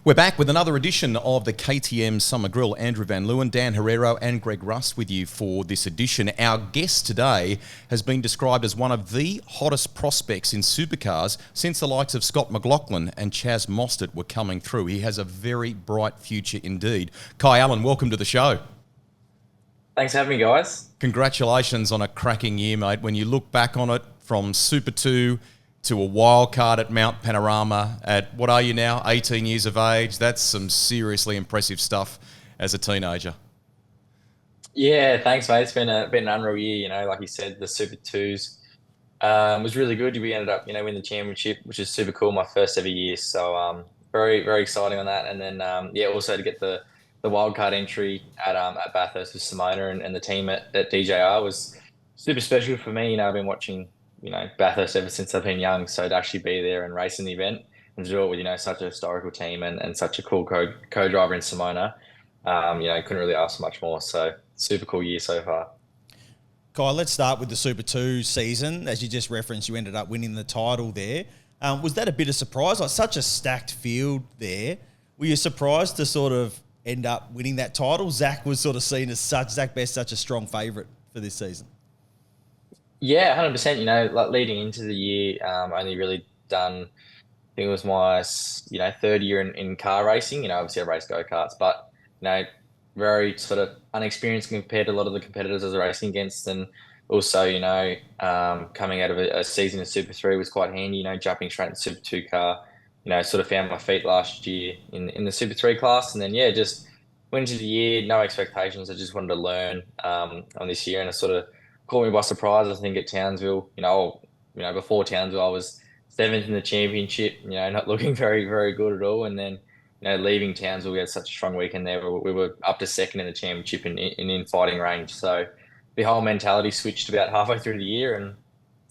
We're back with another edition of the KTM Summer Grill. Andrew Van Leeuwen, Dan Herrero and Greg Rust with you for this edition. Our guest today has been described as one of the hottest prospects in supercars since the likes of Scott McLaughlin and Chaz Mostert were coming through. He has a very bright future indeed. Kai Allen, welcome to the show. Thanks for having me, guys. Congratulations on a cracking year, mate. When you look back on it, from Super 2 to a wild card at Mount Panorama at, what are you now, 18 years of age? That's some seriously impressive stuff as a teenager. Yeah, thanks, mate. It's been an unreal year. Like you said, the Super 2s was really good. We ended up, winning the championship, which is super cool. My first ever year. So very, very exciting on that. And then, also to get the wild card entry at Bathurst with Simona and the team at DJR was super special for me. I've been watching Bathurst ever since I've been young. So to actually be there and race in the event and to do it with, such a historical team and such a cool co-driver in Simona, couldn't really ask for much more. So super cool year so far. Kai, let's start with the Super 2 season. As you just referenced, you ended up winning the title there. Was that a bit of surprise? Like such a stacked field there. Were you surprised to sort of end up winning that title? Zach was sort of seen as Zach Best, such a strong favourite for this season. Yeah, 100%. Like leading into the year, only really done, I think it was my, third year in car racing. Obviously I race go-karts, but, very sort of unexperienced compared to a lot of the competitors I was racing against. And also, coming out of a season in Super 3 was quite handy, jumping straight into Super 2 car. Sort of found my feet last year in the Super 3 class. And then, just went into the year, no expectations. I just wanted to learn on this year. And it sort of caught me by surprise, I think, at Townsville. Before Townsville, I was 7th in the championship, not looking very, very good at all. And then, leaving Townsville, we had such a strong weekend there. We were up to 2nd in the championship in fighting range. So the whole mentality switched about halfway through the year, and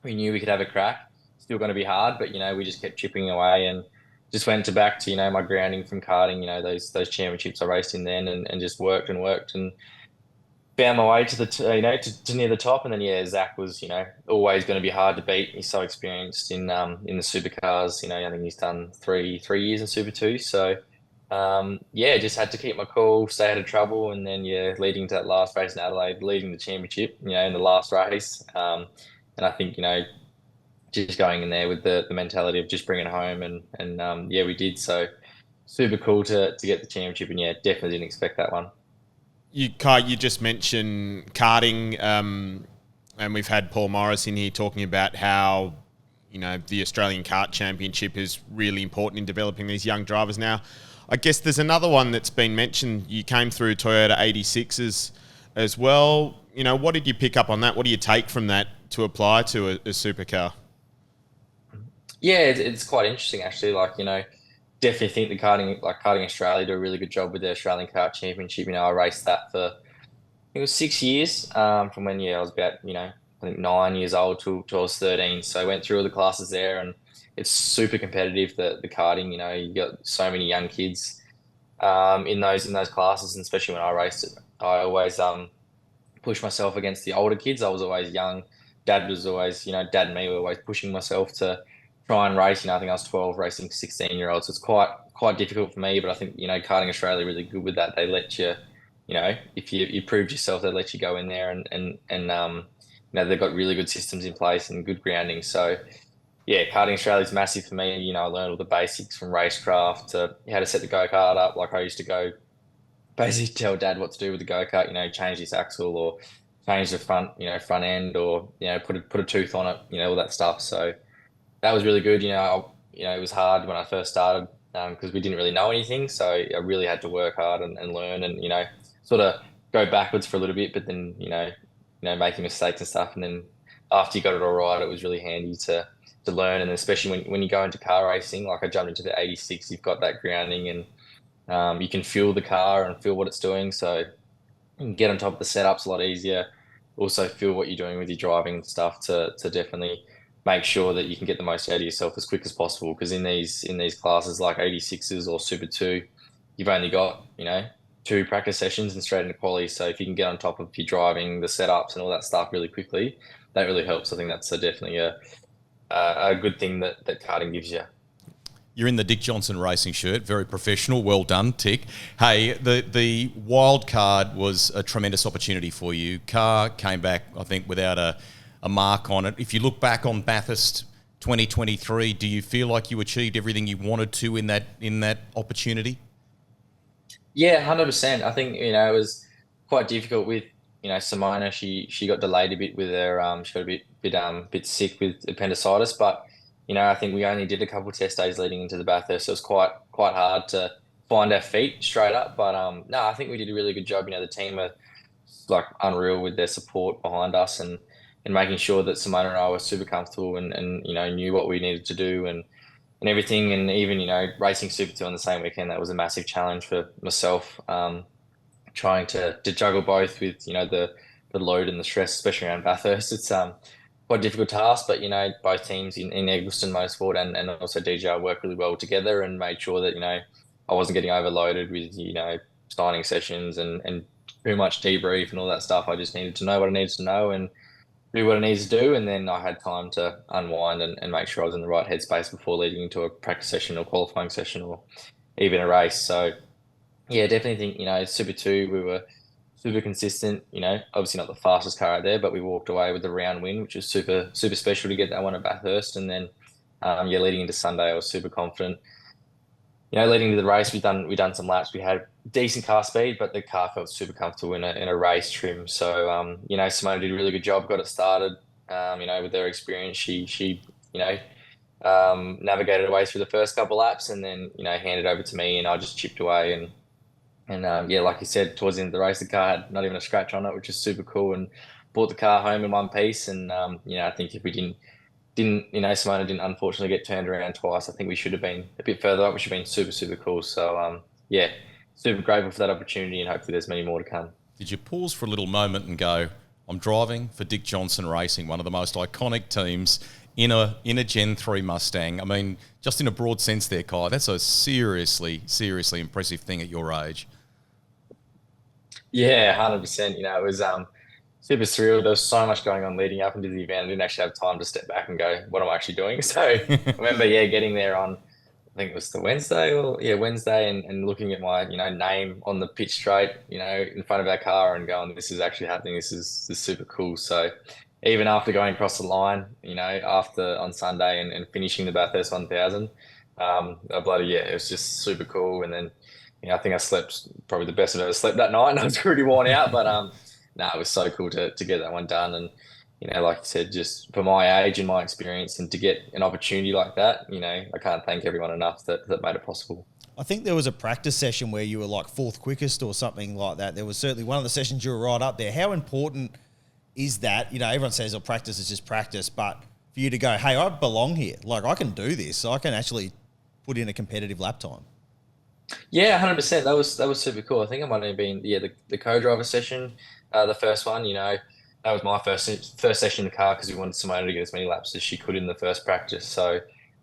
we knew we could have a crack. Still going to be hard, but, we just kept chipping away and just went back to, my grounding from karting, those championships I raced in then and just worked and found my way to the to near the top. And then Zach was always going to be hard to beat. He's so experienced in the supercars. I think he's done three years in Super 2. So just had to keep my cool, stay out of trouble, and then leading to that last race in Adelaide, leading the championship in the last race. And I think just going in there with the mentality of just bringing it home, and we did. So super cool to get the championship, and definitely didn't expect that one. Kai, you just mentioned karting, and we've had Paul Morris in here talking about how, the Australian Kart Championship is really important in developing these young drivers now. I guess there's another one that's been mentioned. You came through Toyota 86s as well. What did you pick up on that? What do you take from that to apply to a supercar? Yeah, it's quite interesting, actually. Definitely think the Karting Australia do a really good job with the Australian Kart Championship. I raced that for, I think it was 6 years, from when I was about, I think 9 years old till I was 13. So I went through all the classes there, and it's super competitive, the karting. You got so many young kids in those classes, and especially when I raced it, I always push myself against the older kids. I was always young. Dad was always, Dad and me were always pushing myself to try and race. I think I was 12 racing 16-year-olds. So it's quite difficult for me, but I think, Karting Australia really good with that. They let you, if you proved yourself, they let you go in there and they've got really good systems in place and good grounding. So Karting Australia is massive for me. I learned all the basics from racecraft to how to set the go-kart up. Like I used to go basically tell Dad what to do with the go-kart, change this axle or change the front end or, put a tooth on it, all that stuff. So that was really good. It was hard when I first started because we didn't really know anything. So I really had to work hard and learn and, sort of go backwards for a little bit, but then, making mistakes and stuff. And then after you got it all right, it was really handy to learn. And especially when you go into car racing, like I jumped into the 86, you've got that grounding and you can feel the car and feel what it's doing. So you can get on top of the setups a lot easier. Also feel what you're doing with your driving and stuff to definitely make sure that you can get the most out of yourself as quick as possible. Because in these classes like 86s or Super 2, you've only got, 2 practice sessions and straight into quali. So if you can get on top of your driving, the setups and all that stuff really quickly, that really helps. I think that's definitely a good thing that karting gives you. You're in the Dick Johnson Racing shirt, very professional, well done, tick. Hey, the wild card was a tremendous opportunity for you. Car came back, I think, without a mark on it. If you look back on Bathurst 2023, do you feel like you achieved everything you wanted to in that opportunity? Yeah, 100%. I think, it was quite difficult with, Simona. She got delayed a bit with her, she got a bit sick with appendicitis, but, I think we only did a couple of test days leading into the Bathurst, so it was quite hard to find our feet straight up. But no, I think we did a really good job. The team are like unreal with their support behind us and making sure that Simona and I were super comfortable and knew what we needed to do and everything. And even, racing Super 2 on the same weekend, that was a massive challenge for myself, trying to juggle both with, the load and the stress, especially around Bathurst. It's quite a difficult task, but, both teams in Eggleston Motorsport and also DJR worked really well together and made sure that, I wasn't getting overloaded with, signing sessions and too much debrief and all that stuff. I just needed to know what I needed to know and do what I needed to do. And then I had time to unwind and make sure I was in the right headspace before leading into a practice session or qualifying session or even a race. So yeah, definitely think, Super 2, we were super consistent, obviously not the fastest car out there, but we walked away with the round win, which was super, super special to get that one at Bathurst. And then, leading into Sunday, I was super confident. Leading into the race, we done some laps. We had decent car speed, but the car felt super comfortable in a race trim. So, Simona did a really good job, got it started. With their experience, she navigated away through the first couple laps, and then handed over to me, and I just chipped away. And like you said, towards the end of the race, the car had not even a scratch on it, which is super cool. And brought the car home in one piece. And I think if we didn't Simona didn't unfortunately get turned around twice. I think we should have been a bit further up, which would have been super, super cool. So, super grateful for that opportunity, and hopefully there's many more to come. Did you pause for a little moment and go, I'm driving for Dick Johnson Racing, one of the most iconic teams in a Gen 3 Mustang? I mean, just in a broad sense there, Kai, that's a seriously, seriously impressive thing at your age. Yeah, 100%. It was super surreal. There was so much going on leading up into the event. I didn't actually have time to step back and go, what am I actually doing? So I remember, getting there on, I think it was the Wednesday, and looking at my, name on the pitch straight, in front of our car and going, this is actually happening. This is super cool. So even after going across the line, on Sunday and finishing the Bathurst 1000, it was just super cool. And then, I think I slept probably the best I've ever slept that night, and I was pretty worn out, but it was so cool to get that one done. And, like you said, just for my age and my experience and to get an opportunity like that, I can't thank everyone enough that made it possible. I think there was a practice session where you were like fourth quickest or something like that. There was certainly one of the sessions you were right up there. How important is that? Everyone says, practice is just practice, but for you to go, hey, I belong here. Like, I can do this. I can actually put in a competitive lap time. Yeah, 100%. That was super cool. I think I might have been the co-driver session, the first one. That was my first session in the car because we wanted Simona to get as many laps as she could in the first practice. So,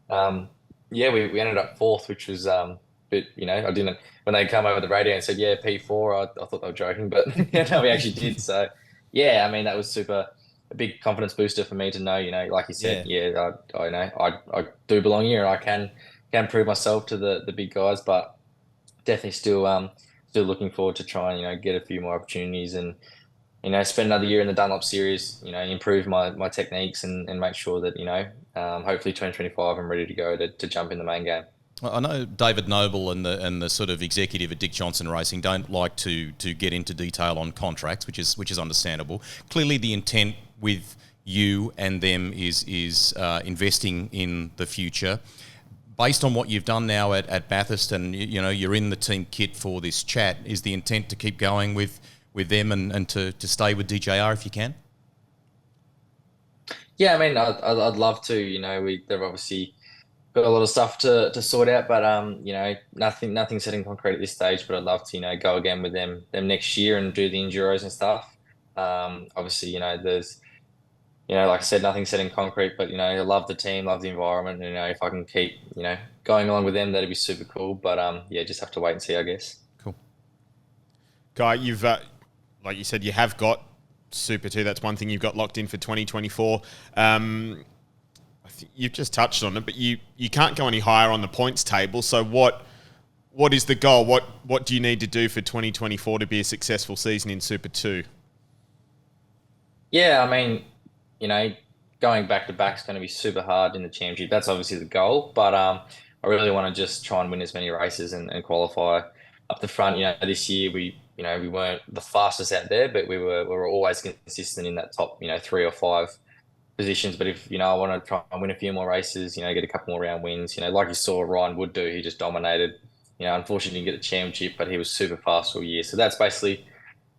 we ended up fourth, which was I didn't, when they come over the radio and said P4, I thought they were joking, but no, we actually did. So that was a big confidence booster for me to know. Like you said, I do belong here, and I can prove myself to the big guys, but definitely still looking forward to try and get a few more opportunities and spend another year in the Dunlop series, improve my techniques and make sure that hopefully 2025 I'm ready to go to jump in the main game. I know David Noble and the sort of executive at Dick Johnson Racing don't like to get into detail on contracts, which is understandable. Clearly, the intent with you and them is investing in the future. Based on what you've done now at Bathurst, and you're in the team kit for this chat, is the intent to keep going with them and to stay with DJR if you can? Yeah, I'd love to. They've obviously got a lot of stuff to sort out, but nothing set in concrete at this stage. But I'd love to go again with them next year and do the enduros and stuff. Obviously, there's like I said, nothing set in concrete, but, I love the team, love the environment. And, if I can keep, going along with them, that'd be super cool. But, just have to wait and see, I guess. Cool. Guy, you've, like you said, you have got Super 2. That's one thing you've got locked in for 2024. I you've just touched on it, but you can't go any higher on the points table. So what is the goal? What do you need to do for 2024 to be a successful season in Super 2? Yeah, I mean, going back to back is going to be super hard in the championship. That's obviously the goal, but I really want to just try and win as many races and qualify up the front. This year we weren't the fastest out there, but we were always consistent in that top 3 or 5 positions. But if I want to try and win a few more races, get a couple more round wins, like you saw Ryan Wood do, he just dominated. Unfortunately didn't get the championship, but he was super fast all year. So that's basically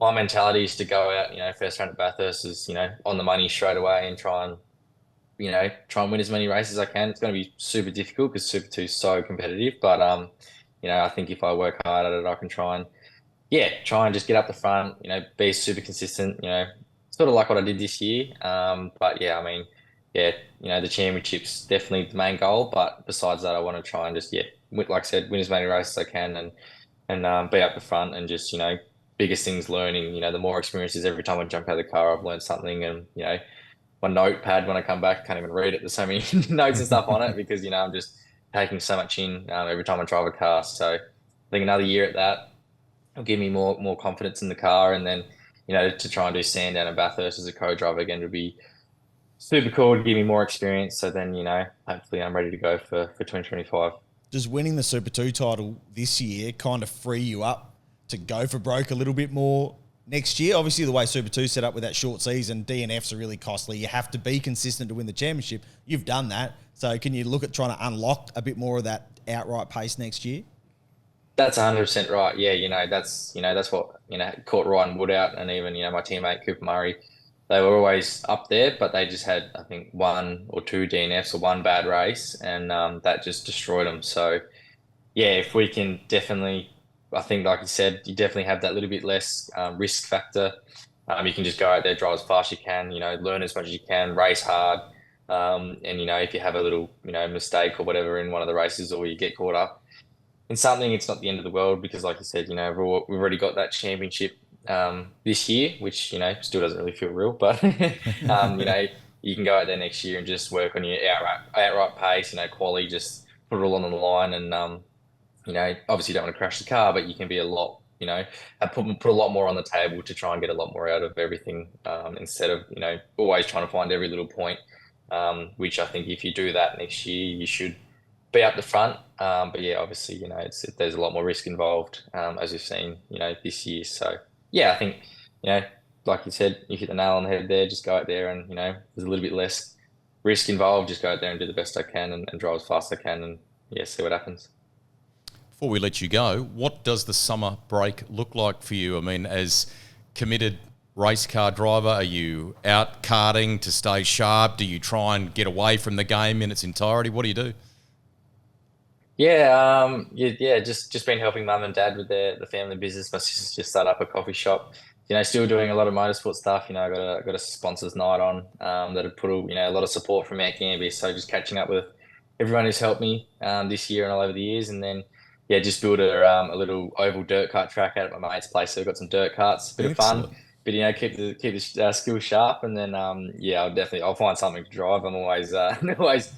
my mentality, is to go out, first round at Bathurst is, on the money straight away and try and win as many races as I can. It's going to be super difficult because Super 2 is so competitive. But, I think if I work hard at it, I can try and just get up the front, be super consistent, sort of like what I did this year. But yeah, I mean, the championship's definitely the main goal. But besides that, I want to try and just, like I said, win as many races as I can and be up the front and just, biggest things learning, the more experiences. Every time I jump out of the car, I've learned something. And, my notepad, when I come back, I can't even read it. There's so many notes and stuff on it because, I'm just taking so much in every time I drive a car. So I think another year at that will give me more confidence in the car. And then, to try and do Sandown and Bathurst as a co-driver again would be super cool to give me more experience. So then, hopefully I'm ready to go for 2025. Does winning the Super 2 title this year kind of free you up to go for broke a little bit more next year? Obviously, the way Super 2 set up with that short season, DNFs are really costly. You have to be consistent to win the championship. You've done that. So can you look at trying to unlock a bit more of that outright pace next year? That's 100% right. Yeah, that's what, caught Ryan Wood out, and even, my teammate Cooper Murray. They were always up there, but they just had, I think, 1 or 2 DNFs or one bad race, and that just destroyed them. So, yeah, if we can definitely, I think, like you said, you definitely have that little bit less risk factor. You can just go out there, drive as fast as you can, learn as much as you can, race hard. And, if you have a little, mistake or whatever in one of the races, or you get caught up in something, it's not the end of the world because, like you said, we've already got that championship this year, which, still doesn't really feel real. But, you can go out there next year and just work on your outright pace, quality, just put it all on the line. And, obviously you don't want to crash the car, but you can be a lot, put a lot more on the table to try and get a lot more out of everything instead of, always trying to find every little point, which I think if you do that next year, you should be up the front. But yeah, obviously, there's a lot more risk involved, as we've seen, this year. So yeah, I think, like you said, you hit the nail on the head there. Just go out there and, there's a little bit less risk involved. Just go out there and do the best I can and drive as fast as I can and see what happens. Before we let you go, what does the summer break look like for you? I mean, as committed race car driver, are you out karting to stay sharp? Do you try and get away from the game in its entirety? What do you do? Yeah, just been helping mum and dad with the family business. My sister's just started up a coffee shop. Still doing a lot of motorsport stuff. I got a sponsors night on that have put a lot of support from Mount Gambier. So just catching up with everyone who's helped me this year and all over the years, and then just build a little oval dirt kart track out at my mate's place. So we've got some dirt karts, bit of fun. But keep the skills sharp, and then I'll find something to drive. I'm always always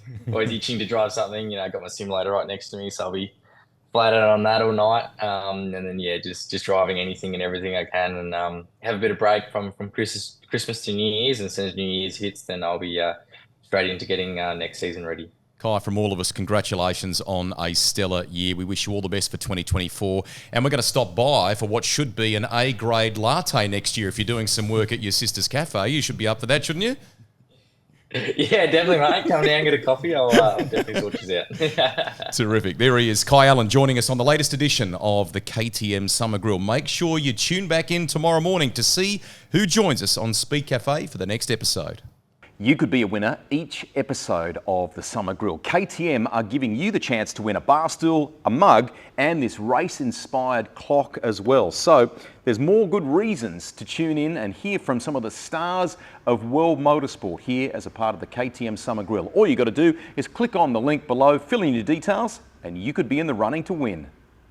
itching to drive something. I've got my simulator right next to me, so I'll be flat out on that all night. And then just driving anything and everything I can, and have a bit of break from Christmas to New Year's. And as soon as New Year's hits, then I'll be straight into getting next season ready. Kai, from all of us, congratulations on a stellar year. We wish you all the best for 2024. And we're going to stop by for what should be an A-grade latte next year. If you're doing some work at your sister's cafe, you should be up for that, shouldn't you? Yeah, definitely, mate. Come down and get a coffee. I'll definitely sort you out. Terrific. There he is, Kai Allen, joining us on the latest edition of the KTM Summer Grill. Make sure you tune back in tomorrow morning to see who joins us on Speed Cafe for the next episode. You could be a winner each episode of the Summer Grill. KTM are giving you the chance to win a bar stool, a mug, and this race-inspired clock as well. So there's more good reasons to tune in and hear from some of the stars of world motorsport here as a part of the KTM Summer Grill. All you got to do is click on the link below, fill in your details, and you could be in the running to win.